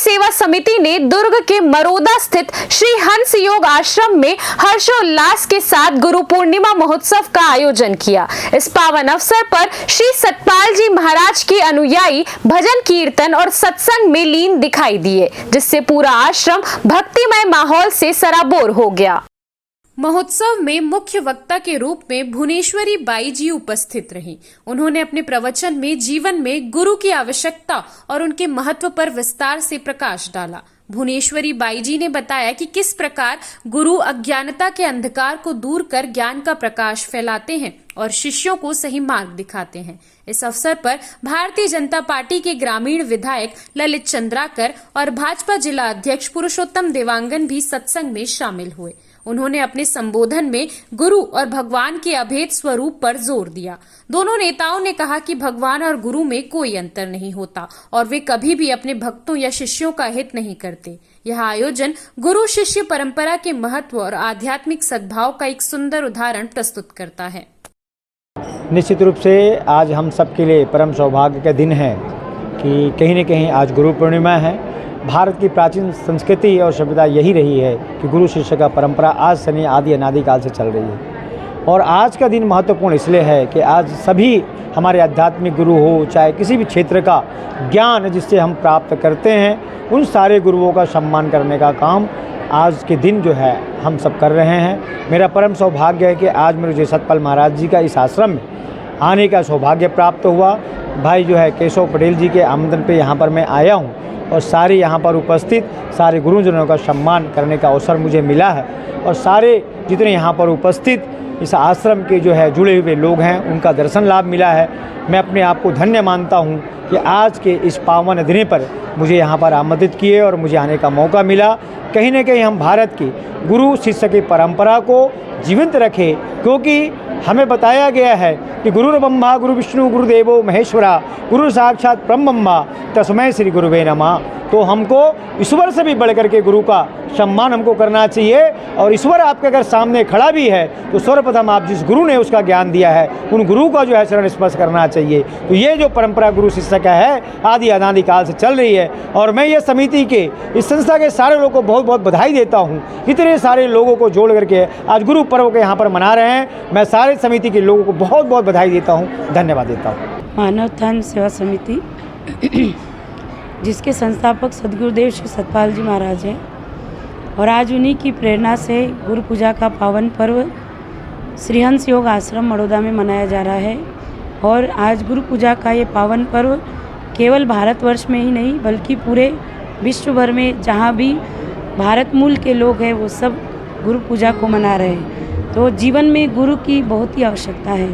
सेवा समिति ने दुर्ग के मरोदा स्थित श्री हंस योग आश्रम में हर्षोल्लास के साथ गुरु पूर्णिमा महोत्सव का आयोजन किया। इस पावन अवसर पर श्री सतपाल जी महाराज के अनुयायी भजन कीर्तन और सत्संग में लीन दिखाई दिए, जिससे पूरा आश्रम भक्तिमय माहौल से सराबोर हो गया। महोत्सव में मुख्य वक्ता के रूप में भुवनेश्वरी बाई जी उपस्थित रहीं। उन्होंने अपने प्रवचन में जीवन में गुरु की आवश्यकता और उनके महत्व पर विस्तार से प्रकाश डाला। भुवनेश्वरी बाई जी ने बताया कि किस प्रकार गुरु अज्ञानता के अंधकार को दूर कर ज्ञान का प्रकाश फैलाते हैं और शिष्यों को सही मार्ग दिखाते हैं। इस अवसर पर भारतीय जनता पार्टी के ग्रामीण विधायक ललित चंद्राकर और भाजपा जिला अध्यक्ष पुरुषोत्तम देवांगन भी सत्संग में शामिल हुए। उन्होंने अपने संबोधन में गुरु और भगवान के अभेद स्वरूप पर जोर दिया। दोनों नेताओं ने कहा कि भगवान और गुरु में कोई अंतर नहीं होता और वे कभी भी अपने भक्तों या शिष्यों का हित नहीं करते। यह आयोजन गुरु शिष्य परंपरा के महत्व और आध्यात्मिक सद्भाव का एक सुंदर उदाहरण प्रस्तुत करता है। निश्चित रूप से आज हम सबके लिए परम सौभाग्य का दिन है कि कहीं न कहीं आज गुरु पूर्णिमा है। भारत की प्राचीन संस्कृति और सभ्यता यही रही है कि गुरु शिष्य का परंपरा आज से नहीं, आदि अनादि काल से चल रही है। और आज का दिन महत्वपूर्ण इसलिए है कि आज सभी हमारे आध्यात्मिक गुरु हो, चाहे किसी भी क्षेत्र का ज्ञान जिससे हम प्राप्त करते हैं, उन सारे गुरुओं का सम्मान करने का काम आज के दिन जो है हम सब कर रहे हैं। मेरा परम सौभाग्य है कि आज मुझे सतपाल महाराज जी का इस आश्रम में आने का सौभाग्य प्राप्त हुआ। भाई जो है केशव पटेल जी के आमंत्रण पे यहाँ पर मैं आया हूँ और सारे यहाँ पर उपस्थित सारे गुरुजनों का सम्मान करने का अवसर मुझे मिला है। और सारे जितने यहाँ पर उपस्थित इस आश्रम के जो है जुड़े हुए लोग हैं, उनका दर्शन लाभ मिला है। मैं अपने आप को धन्य मानता हूँ कि आज के इस पावन दिन पर मुझे यहाँ पर आमंत्रित किए और मुझे आने का मौका मिला। कहीं न कहीं हम भारत की गुरु शिष्य की परंपरा को जीवंत रखें, क्योंकि हमें बताया गया है कि गुरु ब्रह्मा गुरु विष्णु गुरुदेवो महेश्वरा गुरु साक्षात ब्रह्म तस्मै श्री गुरुवे नमः। तो हमको ईश्वर से भी बढ़ करके गुरु का सम्मान हमको करना चाहिए। और ईश्वर आपके अगर सामने खड़ा भी है तो सर्वप्रथम आप जिस गुरु ने उसका ज्ञान दिया है उन गुरु का जो है चरण स्पर्श करना चाहिए। तो ये जो परंपरा गुरु शिष्य का है आदि अनादि काल से चल रही है। और मैं ये समिति के इस संस्था के सारे लोगों को बहुत बहुत बधाई देता हूँ। इतने सारे लोगों को जोड़ करके आज गुरु पर्व को यहाँ पर मना रहे हैं। मैं सारे समिति के लोगों को बहुत बहुत बधाई देता हूँ, धन्यवाद देता हूँ। मानव उत्थान सेवा समिति जिसके संस्थापक सदगुरुदेव श्री सतपाल जी महाराज हैं और आज उन्हीं की प्रेरणा से गुरु पूजा का पावन पर्व श्री हंस योग आश्रम मरोदा में मनाया जा रहा है। और आज गुरु पूजा का ये पावन पर्व केवल भारतवर्ष में ही नहीं बल्कि पूरे विश्व भर में जहाँ भी भारत मूल के लोग हैं वो सब गुरु पूजा को मना रहे हैं। तो जीवन में गुरु की बहुत ही आवश्यकता है।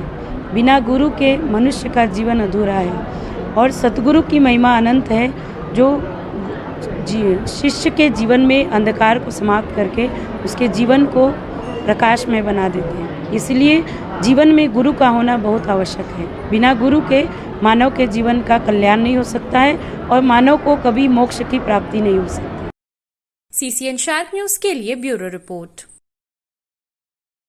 बिना गुरु के मनुष्य का जीवन अधूरा है। और सतगुरु की महिमा अनंत है जो शिष्य के जीवन में अंधकार को समाप्त करके उसके जीवन को प्रकाशमय बना देते हैं। इसलिए जीवन में गुरु का होना बहुत आवश्यक है। बिना गुरु के मानव के जीवन का कल्याण नहीं हो सकता है और मानव को कभी मोक्ष की प्राप्ति नहीं हो सकती। CCN शार्प न्यूज़ के लिए ब्यूरो रिपोर्ट।